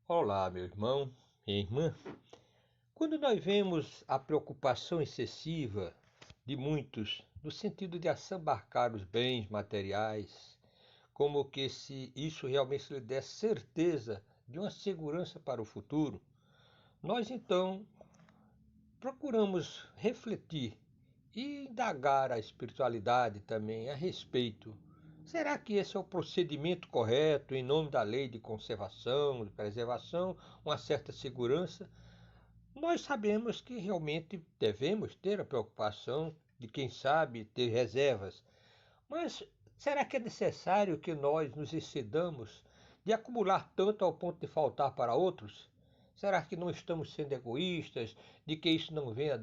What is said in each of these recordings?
Olá, meu irmão, minha irmã. Quando nós vemos a preocupação excessiva de muitos no sentido de assambarcar os bens materiais, como que se isso realmente lhe desse certeza de uma segurança para o futuro, nós então procuramos refletir e indagar a espiritualidade também a respeito. Será que esse é o procedimento correto em nome da lei de conservação, de preservação, uma certa segurança? Nós sabemos que realmente devemos ter a preocupação de, quem sabe, ter reservas, mas será que é necessário que nós nos excedamos de acumular tanto ao ponto de faltar para outros? Será que não estamos sendo egoístas, de que isso não venha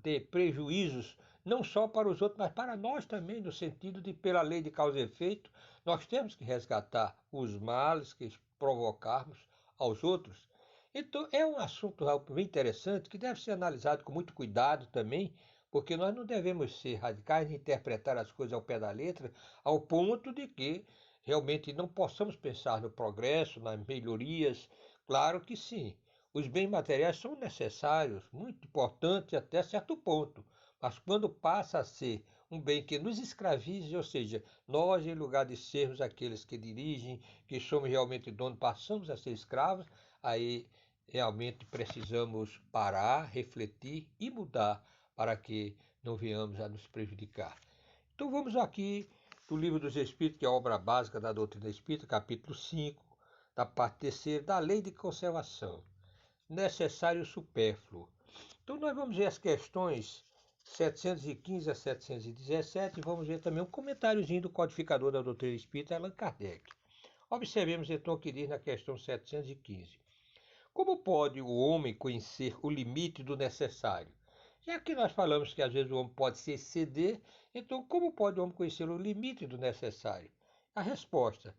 ter prejuízos, não só para os outros, mas para nós também, no sentido de, pela lei de causa e efeito, nós temos que resgatar os males que provocarmos aos outros? Então, é um assunto bem interessante que deve ser analisado com muito cuidado também, porque nós não devemos ser radicais e interpretar as coisas ao pé da letra, ao ponto de que realmente não possamos pensar no progresso, nas melhorias. Claro que sim, os bens materiais são necessários, muito importantes até certo ponto, mas quando passa a ser um bem que nos escravize, ou seja, nós, em lugar de sermos aqueles que dirigem, que somos realmente donos, passamos a ser escravos, aí realmente precisamos parar, refletir e mudar para que não venhamos a nos prejudicar. Então vamos aqui do Livro dos Espíritos, que é a obra básica da doutrina espírita, capítulo 5, da parte terceira, da lei de conservação. Necessário e supérfluo. Então nós vamos ver as questões 715 a 717 e vamos ver também um comentáriozinho do codificador da doutrina espírita, Allan Kardec. Observemos então o que diz na questão 715. Como pode o homem conhecer o limite do necessário? Já que nós falamos que às vezes o homem pode se exceder, então como pode o homem conhecer o limite do necessário? A resposta: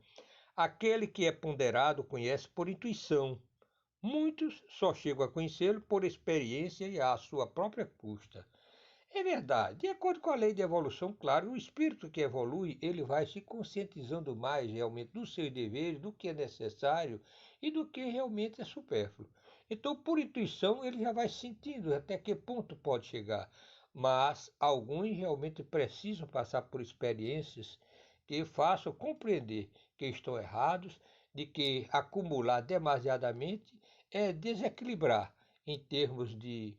aquele que é ponderado conhece por intuição. Muitos só chegam a conhecê-lo por experiência e à sua própria custa. É verdade. De acordo com a lei de evolução, claro, o espírito que evolui, ele vai se conscientizando mais realmente dos seus deveres, do que é necessário e do que realmente é supérfluo. Então, por intuição, ele já vai sentindo até que ponto pode chegar. Mas alguns realmente precisam passar por experiências que façam compreender que estão errados, de que acumular demasiadamente é desequilibrar em termos de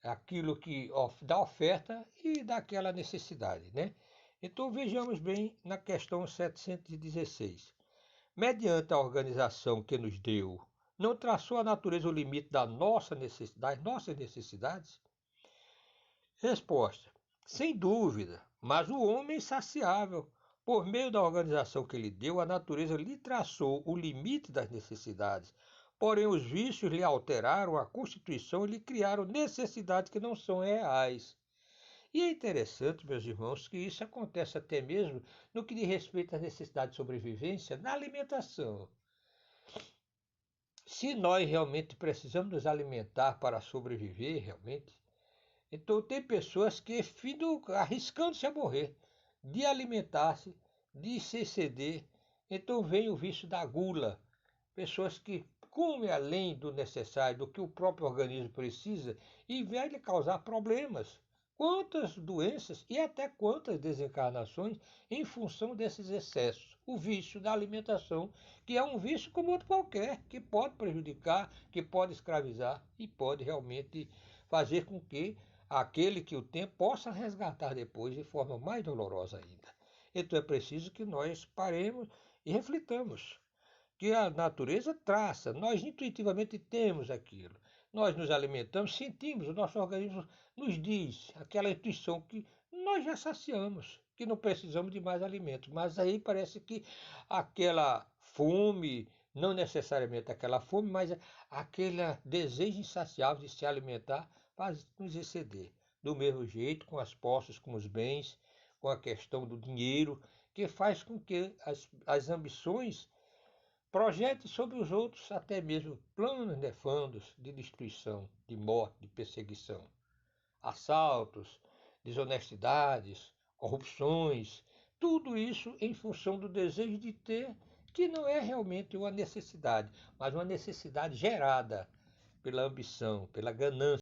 aquilo que da oferta e daquela necessidade, né? Então vejamos bem na questão 716. Mediante a organização que nos deu, não traçou a natureza o limite das nossas necessidades? Resposta: sem dúvida, mas o homem é insaciável. Por meio da organização que lhe deu, a natureza lhe traçou o limite das necessidades. Porém, os vícios lhe alteraram a constituição e lhe criaram necessidades que não são reais. E é interessante, meus irmãos, que isso acontece até mesmo no que diz respeito à necessidade de sobrevivência na alimentação. Se nós realmente precisamos nos alimentar para sobreviver, realmente, então tem pessoas que ficam arriscando-se a morrer, de alimentar-se, de se exceder. Então vem o vício da gula. Pessoas que comem além do necessário, do que o próprio organismo precisa, e vai lhe causar problemas. Quantas doenças e até quantas desencarnações em função desses excessos. O vício da alimentação, que é um vício como outro qualquer, que pode prejudicar, que pode escravizar e pode realmente fazer com que aquele que o tem possa resgatar depois de forma mais dolorosa ainda. Então é preciso que nós paremos e reflitamos que a natureza traça, nós intuitivamente temos aquilo. Nós nos alimentamos, sentimos, o nosso organismo nos diz, aquela intuição que nós já saciamos, que não precisamos de mais alimento. Mas aí parece que aquela fome, não necessariamente aquela fome, mas aquele desejo insaciável de se alimentar faz nos exceder. Do mesmo jeito, com as posses, com os bens, com a questão do dinheiro, que faz com que as ambições projete sobre os outros até mesmo planos nefandos de destruição, de morte, de perseguição, assaltos, desonestidades, corrupções, tudo isso em função do desejo de ter que não é realmente uma necessidade, mas uma necessidade gerada pela ambição, pela ganância.